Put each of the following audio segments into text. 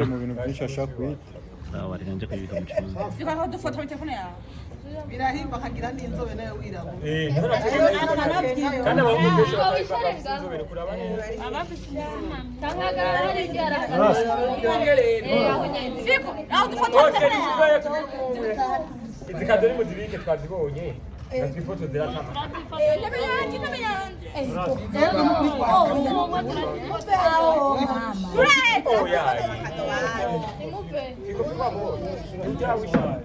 mu bintu byinshi ashaka kwita. Sawa reka nje kuyibika mu cyumba. Yuko dufoto muri telefone yawe. Birahimba kagira n'inzobe nayo wirabo. Kandi abahungu benshi inzobe kuraba neza. Fiko, aho dufoto muri telefone yawe. Izi kadori muzibike twazibonye. Izi foto ziratama. Oh yeah. Fiko kwa bo. Ndio wisha.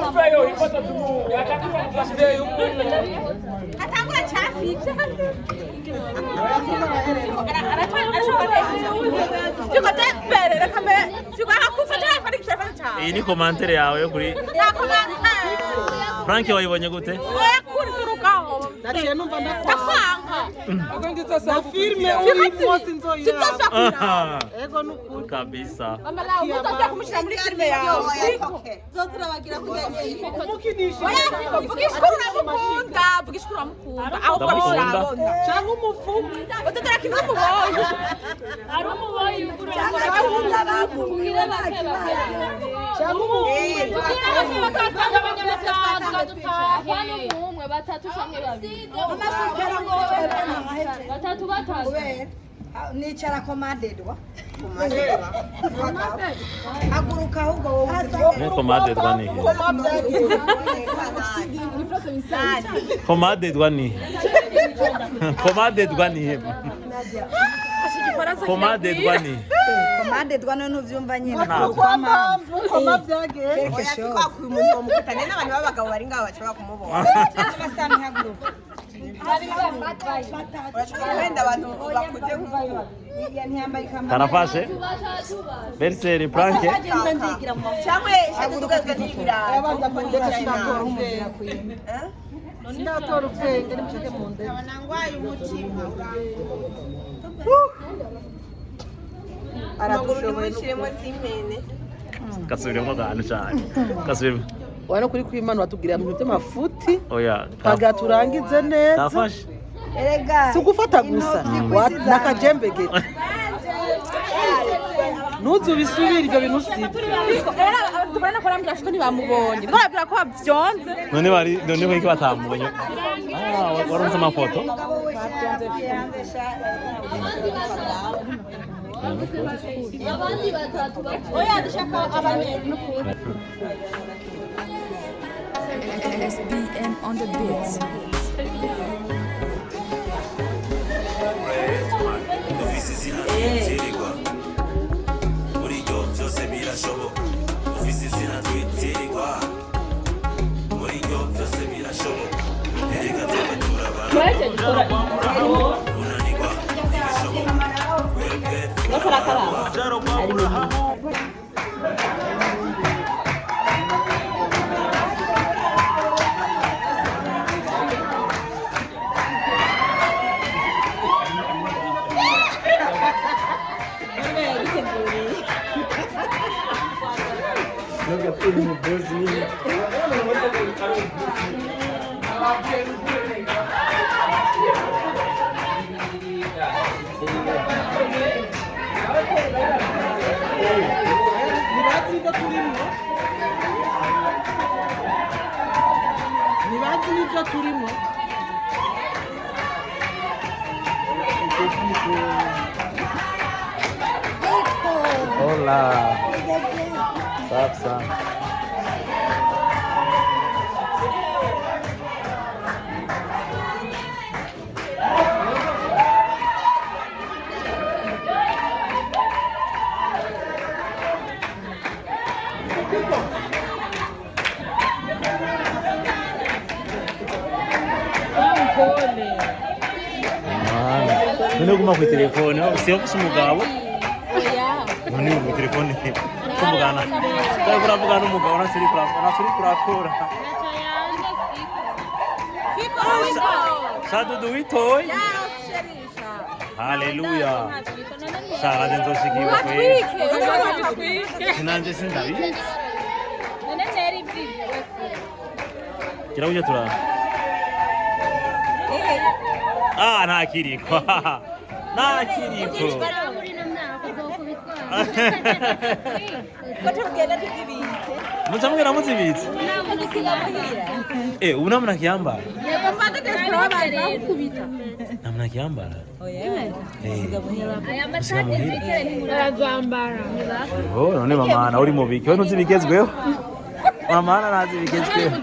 Ufayo ifoto tu yakatuma kufashideyo. Atangura cyafite. Iyi ni commentaire yawe yo kuri Frank wayibonye gute? Naciye numva ndakwanga. Ubwo nditsa filme uri munsi nzoyira. Ego nukuri Kabisa. Amala utazya kumushira muri filme yawe. Zoturabagira kujya umukinisha. Vugishkuru namukunda, vugishkuru namukunda. Aho ko bishabona. Cyangwa umufumu. Utazara kimubonye. Ari umuboyi ukuru. Cyangwa bakubwira bakeba. Cyangwa umufumu. Bakatanga abanyamaganga dutahe. Umwe batatu cyangwa babiri. Batatu batatu. Nicara commandedwa. Haguruka ahubwo wowe. Ne commandedwa ni. Commandedwa ni. Commandedwa ni. Commandedwa ni. Commandedwa no nuvyumva nyine. koma byageye. Twakuye umuntu wamukutane n'abantu b'abagabo bari ngaho bashobora kumubona. Basani haguruka. Karafashe? Berseri Frank. Sinatora ubwenge nimushake mu ndege. Nangwaye umutima. Aradushoboye n'ushiremo z'imene. Kasubiremo gahano cyane. Kasubiremo. Wana kuri kw'Imana watubwira mu by'amafuti. Oya. Kaga turangize neza. Kafashe. Erega. Sugufata gusa. Nakajembe gete. Nuzu bisubira ibyo bintu sibyo. Tubana ko rambya shiko ntibamubonye. Barabwira ko bavyonze. None ko batamubonye. Waronse amafoto. Abandi batatu Oya dushaka abanyeri n'ukuri. SBM on the beat. Hola. Sapsa. None guma ku telefone, siyo kusumugabo. None ku telefone kumugana. Kai kuravugana n'umugabo nasuri kurakora. Shadu duitoy. Haleluya. Shaka denzo shikiwa kwe. Sinanje sindabi. none neri bibi. Kirauje tura. Ntakiriko. Ntakiriko. ko tugenda tuzibitse muca mugenda muzibitse ubu nta muntu akiyambara nta muntu akiyambara none mama nawe uri mu biki we ntuzi ibigezweho mama ntazi ibigezweho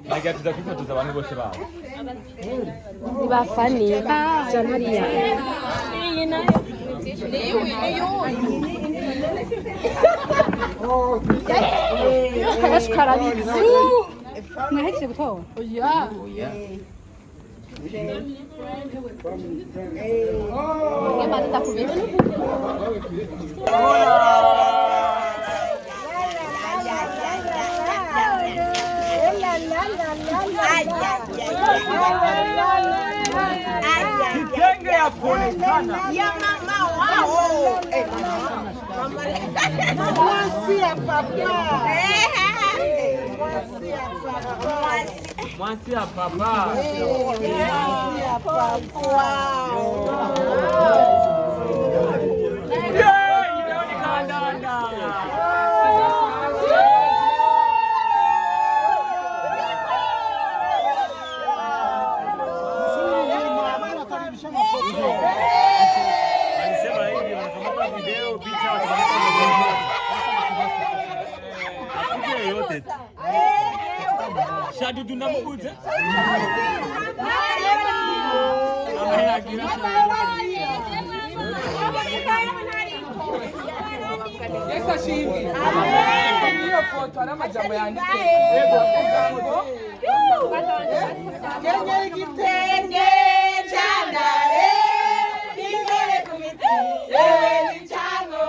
Nagira tuza kwifotoza abantu bose babo. Ni bafani Janariya. iyi nayo Karabitsi. Nahise gutora. Oya. Yamara ndakubira. Kitenge ya kuonekana. Ya mama wao. Mwasi ya papa. Mwasi ya papa. Alisema hivi wanakamata video picha akuje yote shadu tunamkuta Esa shindi. Hiyo foto ana majambo yanditse. Kenye kitenge chandare kingere kumiti ni chango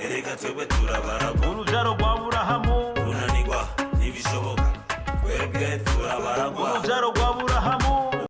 Erega twebwe turabara urujaro rwa Burahamu runanirwa ntibishoboka twebwe turabaragwa urujaro rwa Burahamu